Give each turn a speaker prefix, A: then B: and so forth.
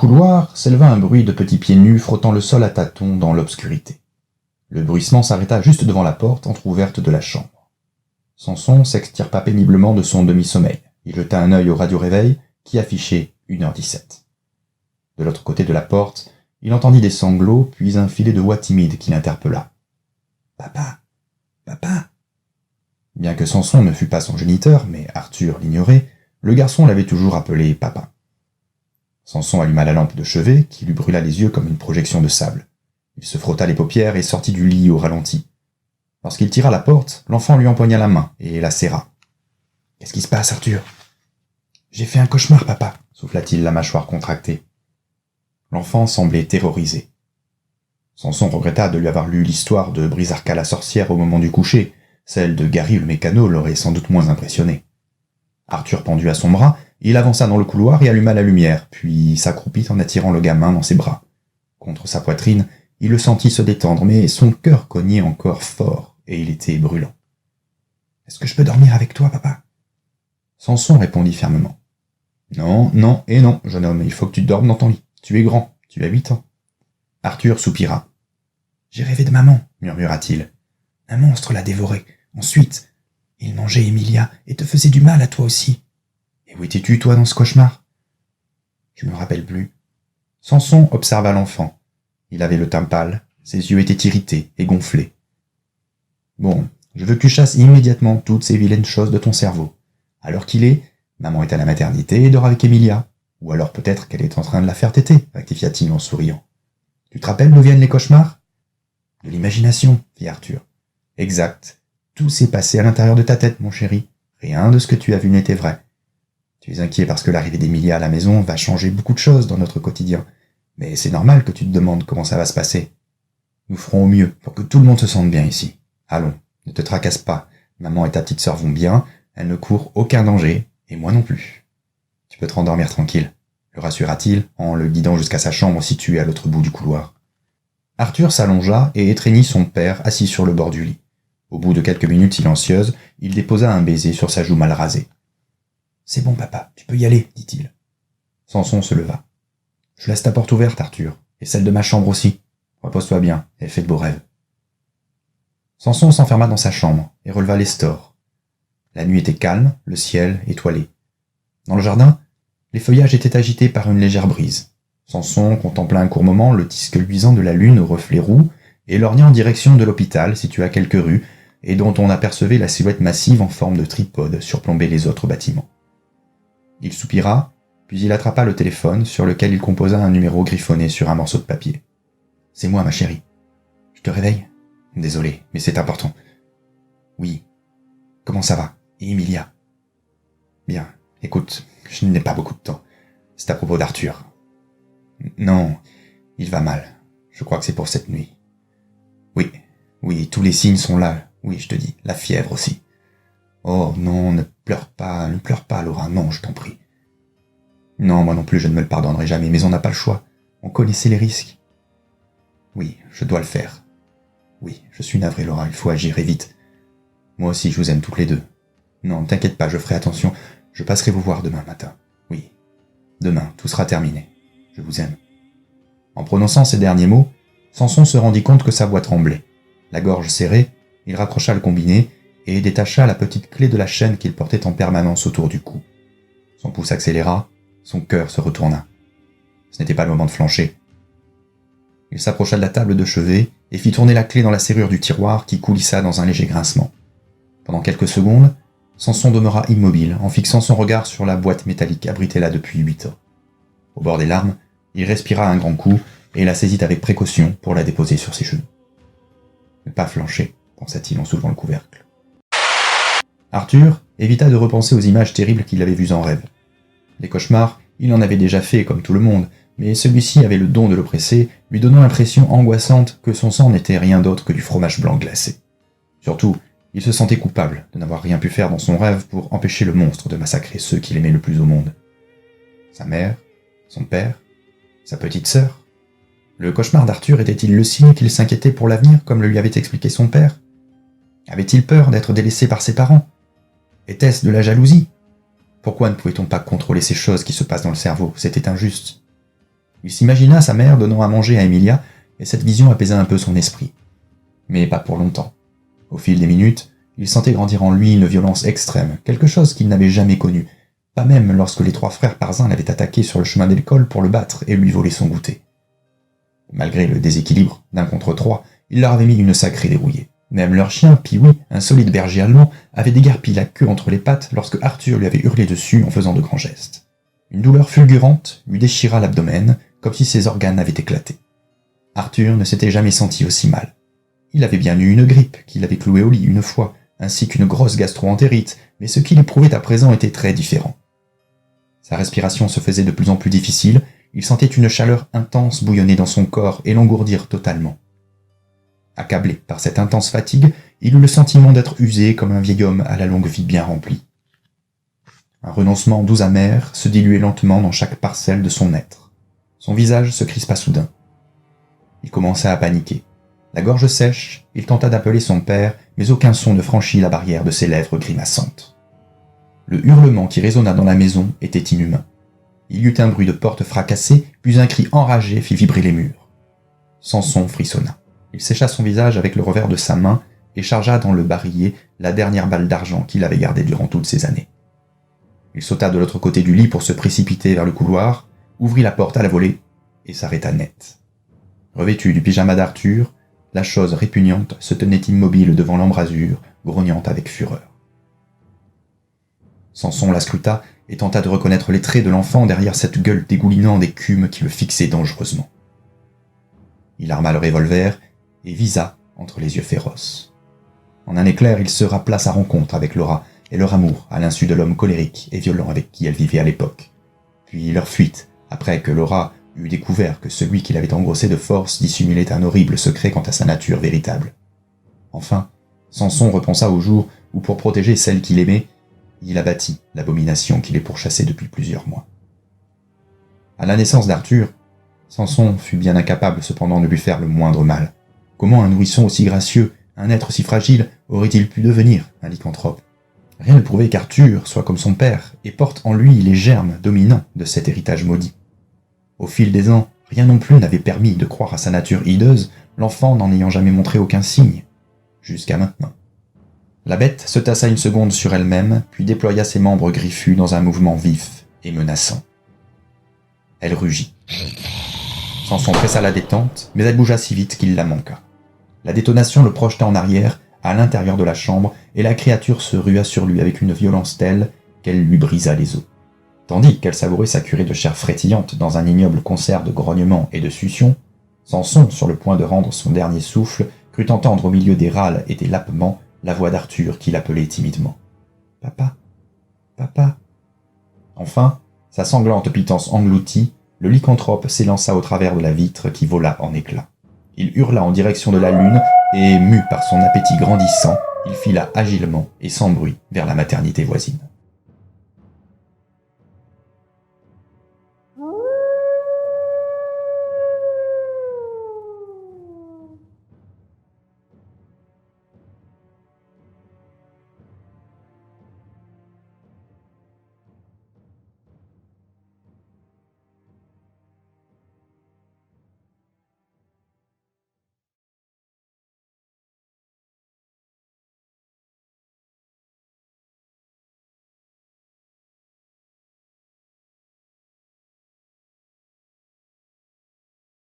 A: couloir s'éleva un bruit de petits pieds nus frottant le sol à tâtons dans l'obscurité. Le bruissement s'arrêta juste devant la porte entr'ouverte de la chambre. Samson s'extirpa péniblement de son demi-sommeil. Il jeta un œil au radio-réveil qui affichait 1h17. De l'autre côté de la porte, il entendit des sanglots, puis un filet de voix timide qui l'interpella. « Papa! Papa !» Bien que Samson ne fût pas son géniteur, mais Arthur l'ignorait, le garçon l'avait toujours appelé papa. Samson alluma la lampe de chevet, qui lui brûla les yeux comme une projection de sable. Il se frotta les paupières et sortit du lit au ralenti. Lorsqu'il tira la porte, l'enfant lui empoigna la main et la serra. « Qu'est-ce qui se passe, Arthur ?»« J'ai fait un cauchemar, papa, » souffla-t-il, la mâchoire contractée. L'enfant semblait terrorisé. Samson regretta de lui avoir lu l'histoire de Brisarka la sorcière au moment du coucher. Celle de Gary le mécano l'aurait sans doute moins impressionné. Arthur pendut à son bras, il avança dans le couloir et alluma la lumière, puis s'accroupit en attirant le gamin dans ses bras. Contre sa poitrine, il le sentit se détendre, mais son cœur cognait encore fort, et il était brûlant. « Est-ce que je peux dormir avec toi, papa ?» Samson répondit fermement. « Non, non et non, jeune homme, il faut que tu dormes dans ton lit. Tu es grand, tu as 8 ans. » Arthur soupira. « J'ai rêvé de maman, » murmura-t-il. « Un monstre l'a dévorée. Ensuite, il mangeait Emilia et te faisait du mal à toi aussi. Et où étais-tu, toi, dans ce cauchemar ?»« Je me rappelle plus. » Samson observa l'enfant. Il avait le teint pâle, ses yeux étaient irrités et gonflés. « Bon, je veux que tu chasses immédiatement toutes ces vilaines choses de ton cerveau. À l'heure qu'il est, maman est à la maternité et dort avec Emilia. Ou alors peut-être qu'elle est en train de la faire téter, rectifia-t-il en souriant. Tu te rappelles d'où viennent les cauchemars ? De l'imagination, fit Arthur. Exact. Tout s'est passé à l'intérieur de ta tête, mon chéri. Rien de ce que tu as vu n'était vrai. Tu es inquiet parce que l'arrivée d'Emilia à la maison va changer beaucoup de choses dans notre quotidien. Mais c'est normal que tu te demandes comment ça va se passer. Nous ferons au mieux pour que tout le monde se sente bien ici. Allons, ne te tracasse pas. Maman et ta petite sœur vont bien, elles ne courent aucun danger, et moi non plus. Tu peux te rendormir tranquille, le rassura-t-il en le guidant jusqu'à sa chambre située à l'autre bout du couloir. Arthur s'allongea et étreignit son père assis sur le bord du lit. Au bout de quelques minutes silencieuses, il déposa un baiser sur sa joue mal rasée. « C'est bon, papa, tu peux y aller, dit-il. » Samson se leva. « Je laisse ta porte ouverte, Arthur, et celle de ma chambre aussi. Repose-toi bien, et fais de beaux rêves. » Samson s'enferma dans sa chambre et releva les stores. La nuit était calme, le ciel étoilé. Dans le jardin, les feuillages étaient agités par une légère brise. Samson contempla un court moment le disque luisant de la lune aux reflets roux et lorgnait en direction de l'hôpital situé à quelques rues et dont on apercevait la silhouette massive en forme de tripode surplombait les autres bâtiments. Il soupira, puis il attrapa le téléphone sur lequel il composa un numéro griffonné sur un morceau de papier. « C'est moi, ma chérie. Je te réveille ? Désolé, mais c'est important. »« Oui. Comment ça va ? Et Emilia ? » ?»« Bien. Écoute, je n'ai pas beaucoup de temps. C'est à propos d'Arthur. »« Non, il va mal. Je crois que c'est pour cette nuit. »« Oui, tous les signes sont là. Oui, je te dis, la fièvre aussi. »« Oh non, ne pleure pas, Laura, non, je t'en prie. »« Non, moi non plus, je ne me le pardonnerai jamais, mais on n'a pas le choix. On connaissait les risques. »« Oui, je dois le faire. Oui, je suis navré, Laura, il faut agir et vite. Moi aussi, je vous aime toutes les deux. Non, ne t'inquiète pas, je ferai attention. Je passerai vous voir demain matin. Oui, demain, tout sera terminé. Je vous aime. » En prononçant ces derniers mots, Samson se rendit compte que sa voix tremblait. La gorge serrée, il raccrocha le combiné et détacha la petite clé de la chaîne qu'il portait en permanence autour du cou. Son pouce accéléra, son cœur se retourna. Ce n'était pas le moment de flancher. Il s'approcha de la table de chevet et fit tourner la clé dans la serrure du tiroir qui coulissa dans un léger grincement. Pendant quelques secondes, Samson demeura immobile en fixant son regard sur la boîte métallique abritée là depuis 8 ans. Au bord des larmes, il respira un grand coup et la saisit avec précaution pour la déposer sur ses genoux. « Ne pas flancher », pensa-t-il en soulevant le couvercle. Arthur évita de repenser aux images terribles qu'il avait vues en rêve. Les cauchemars, il en avait déjà fait comme tout le monde, mais celui-ci avait le don de l'oppresser, lui donnant l'impression angoissante que son sang n'était rien d'autre que du fromage blanc glacé. Surtout, il se sentait coupable de n'avoir rien pu faire dans son rêve pour empêcher le monstre de massacrer ceux qu'il aimait le plus au monde. Sa mère, son père, sa petite sœur. Le cauchemar d'Arthur était-il le signe qu'il s'inquiétait pour l'avenir, comme le lui avait expliqué son père ? Avait-il peur d'être délaissé par ses parents ? Était-ce de la jalousie ? Pourquoi ne pouvait-on pas contrôler ces choses qui se passent dans le cerveau ? C'était injuste. Il s'imagina sa mère donnant à manger à Emilia, et cette vision apaisa un peu son esprit. Mais pas pour longtemps. Au fil des minutes, il sentait grandir en lui une violence extrême, quelque chose qu'il n'avait jamais connu, pas même lorsque les 3 frères Parzin l'avaient attaqué sur le chemin de l'école pour le battre et lui voler son goûter. Malgré le déséquilibre d'1 contre 3, il leur avait mis une sacrée dérouillée. Même leur chien, Pee-wee, un solide berger allemand, avait déguerpi la queue entre les pattes lorsque Arthur lui avait hurlé dessus en faisant de grands gestes. Une douleur fulgurante lui déchira l'abdomen, comme si ses organes avaient éclaté. Arthur ne s'était jamais senti aussi mal. Il avait bien eu une grippe, qui l'avait cloué au lit une fois, ainsi qu'une grosse gastro-entérite, mais ce qu'il éprouvait à présent était très différent. Sa respiration se faisait de plus en plus difficile, il sentait une chaleur intense bouillonner dans son corps et l'engourdir totalement. Accablé par cette intense fatigue, il eut le sentiment d'être usé comme un vieil homme à la longue vie bien remplie. Un renoncement doux amer se diluait lentement dans chaque parcelle de son être. Son visage se crispa soudain. Il commença à paniquer. La gorge sèche, il tenta d'appeler son père, mais aucun son ne franchit la barrière de ses lèvres grimaçantes. Le hurlement qui résonna dans la maison était inhumain. Il y eut un bruit de porte fracassée, puis un cri enragé fit vibrer les murs. Samson frissonna. Il sécha son visage avec le revers de sa main et chargea dans le barillet la dernière balle d'argent qu'il avait gardée durant toutes ces années. Il sauta de l'autre côté du lit pour se précipiter vers le couloir, ouvrit la porte à la volée et s'arrêta net. Revêtu du pyjama d'Arthur, la chose répugnante se tenait immobile devant l'embrasure, grognant avec fureur. Samson la scruta et tenta de reconnaître les traits de l'enfant derrière cette gueule dégoulinant d'écume qui le fixait dangereusement. Il arma le revolver et visa entre les yeux féroces. En un éclair, il se rappela sa rencontre avec Laura et leur amour à l'insu de l'homme colérique et violent avec qui elle vivait à l'époque. Puis leur fuite, après que Laura eut découvert que celui qui l'avait engrossé de force dissimulait un horrible secret quant à sa nature véritable. Enfin, Samson repensa au jour où, pour protéger celle qu'il aimait, il abattit l'abomination qui les pourchassait depuis plusieurs mois. À la naissance d'Arthur, Samson fut bien incapable cependant de lui faire le moindre mal. Comment un nourrisson aussi gracieux, un être si fragile, aurait-il pu devenir un lycanthrope? Rien ne prouvait qu'Arthur soit comme son père et porte en lui les germes dominants de cet héritage maudit. Au fil des ans, rien non plus n'avait permis de croire à sa nature hideuse, l'enfant n'en ayant jamais montré aucun signe. Jusqu'à maintenant. La bête se tassa une seconde sur elle-même, puis déploya ses membres griffus dans un mouvement vif et menaçant. Elle rugit. Samson pressa la détente, mais elle bougea si vite qu'il la manqua. La détonation le projeta en arrière, à l'intérieur de la chambre, et la créature se rua sur lui avec une violence telle qu'elle lui brisa les os. Tandis qu'elle savourait sa curée de chair frétillante dans un ignoble concert de grognements et de suctions, Samson, sur le point de rendre son dernier souffle, crut entendre au milieu des râles et des lapements la voix d'Arthur qui l'appelait timidement. « Papa, papa !» Enfin, sa sanglante pitance engloutie, le lycanthrope s'élança au travers de la vitre qui vola en éclats. Il hurla en direction de la lune et, mu par son appétit grandissant, il fila agilement et sans bruit vers la maternité voisine.